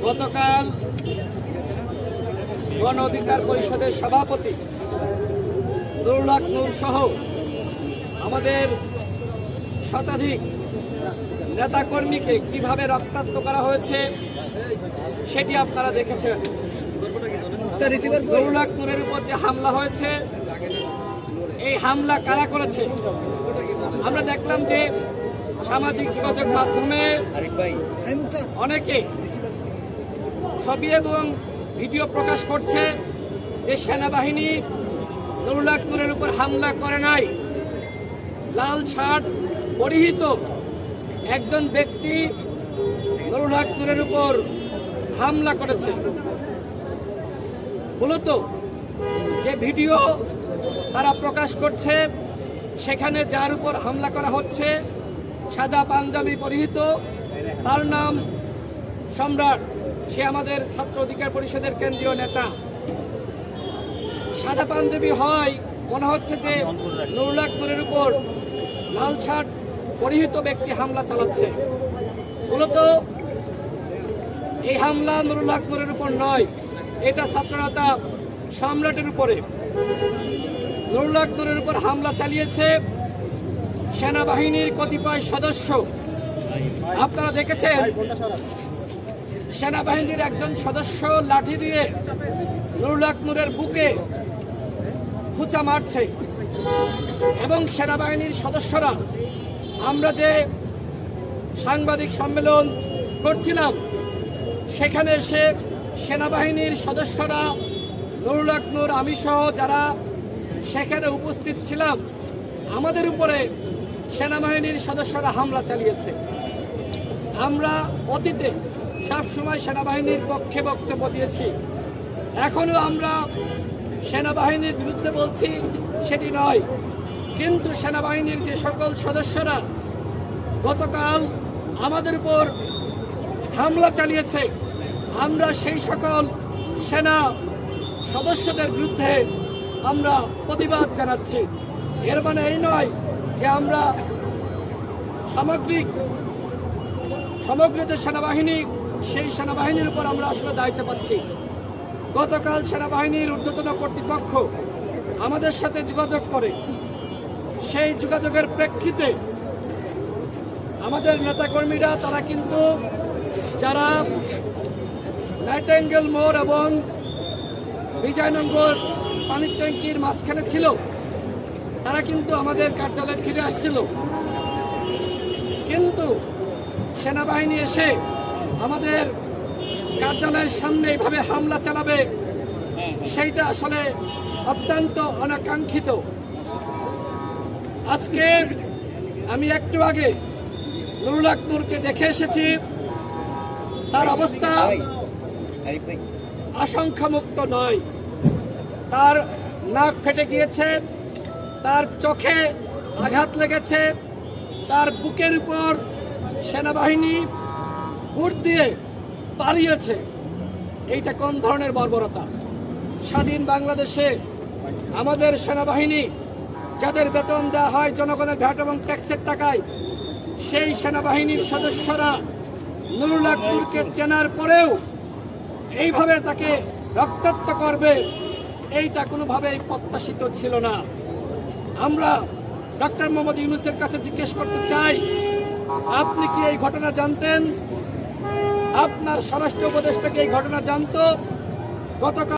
গতকাল গণ অধিকার পরিষদের সভাপতি নুরুল হক নূর সহ আমাদের শতাধিক নেতাকর্মীকে কিভাবে রক্তাক্ত করা হয়েছে সেটি আপনারা দেখেছেন। নুরুল হক নূরের উপর যে হামলা হয়েছে, এই হামলা কারা করেছে? আমরা দেখলাম যে সামাজিক যোগাযোগ মাধ্যমে অনেকে ছবি এবং ভিডিও প্রকাশ করছে যে সেনাবাহিনী নুরুল হক নূরের উপর হামলা করে নাই। লাল শার্ট পরিহিত একজন ব্যক্তি নুরুল হক নূরের উপর হামলা করেছে। মূলত যে ভিডিও তারা প্রকাশ করছে সেখানে যার উপর হামলা করা হচ্ছে সাদা পাঞ্জাবি পরিহিত, তার নাম সম্রাট, সে আমাদের ছাত্র অধিকার পরিষদের কেন্দ্রীয় নেতা। সাদা পাঞ্জাবি হয় মনে হচ্ছে যে নুরুল হক নূরের উপর লাল শার্ট পরিহিত ব্যক্তি হামলা চালাচ্ছে। মূলত এই হামলা নুরুল হক নূরের উপর নয়, এটা ছাত্রনেতা সম্রাটের উপরে। নুরুল হক নূরের উপর হামলা চালিয়েছে সেনাবাহিনীর কতিপয় সদস্য। আপনারা দেখেছেন সেনাবাহিনীর একজন সদস্য লাঠি দিয়ে নুরুল হক নূরের বুকে খুঁচা মারছে এবং সেনাবাহিনীর সদস্যরা, আমরা যে সাংবাদিক সম্মেলন করছিলাম সেখানে এসে সেনাবাহিনীর সদস্যরা, নুরুল হক নূর, আমি সহ যারা সেখানে উপস্থিত ছিলাম, আমাদের উপরে সেনাবাহিনীর সদস্যরা হামলা চালিয়েছে। আমরা অতীতে সবসময় সেনাবাহিনীর পক্ষে বক্তব্য দিয়েছি, এখনও আমরা সেনাবাহিনীর বিরুদ্ধে বলছি সেটি নয়, কিন্তু সেনাবাহিনীর যে সকল সদস্যরা গতকাল আমাদের উপর হামলা চালিয়েছে, আমরা সেই সকল সেনা সদস্যদের বিরুদ্ধে আমরা প্রতিবাদ জানাচ্ছি। এর মানে এই নয় যে আমরা সমগ্র যে সেনাবাহিনী, সেই সেনাবাহিনীর উপর আমরা আসলে দায় চাপাচ্ছি। গতকাল সেনাবাহিনীর ঊর্ধ্বতন কর্তৃপক্ষ আমাদের সাথে যোগাযোগ করে, সেই যোগাযোগের প্রেক্ষিতে আমাদের নেতাকর্মীরা তারা কিন্তু যারা নাইটেঙ্গেল মোড় এবং বিজয়নগর পানির ট্যাঙ্কির মাঝখানে ছিল, তারা কিন্তু আমাদের কার্যালয়ে ফিরে আসছিল। কিন্তু সেনাবাহিনী এসে আমাদের কার্যালয়ের সামনে এইভাবে হামলা চালাবে, সেইটা আসলে অত্যন্ত অনাকাঙ্ক্ষিত। আজকে আমি একটু আগে নুরুল হক নূরকে দেখে এসেছি, তার অবস্থা আশঙ্কামুক্ত নয়। তার নাক ফেটে গিয়েছে, তার চোখে আঘাত লেগেছে, তার বুকের উপর সেনাবাহিনী বুট দিয়ে পালিয়েছে। এইটা কোন ধরনের বর্বরতা? স্বাধীন বাংলাদেশে আমাদের সেনাবাহিনী, যাদের বেতন দেওয়া হয় জনগণের ভ্যাট এবং ট্যাক্সের টাকায়, সেই সেনাবাহিনীর সদস্যরা নুরুল হক নূরকে চেনার পরেও এইভাবে তাকে রক্তাক্ত করবে, এইটা কোনোভাবেই প্রত্যাশিত ছিল না। আমরা ডক্টর মোহাম্মদ ইউনূসের কাছে জিজ্ঞেস করতে চাই, আপনি কি এই ঘটনা জানতেন? আপনার স্বরাষ্ট্র উপদেষ্টা কি এই ঘটনা জানতো? গতকাল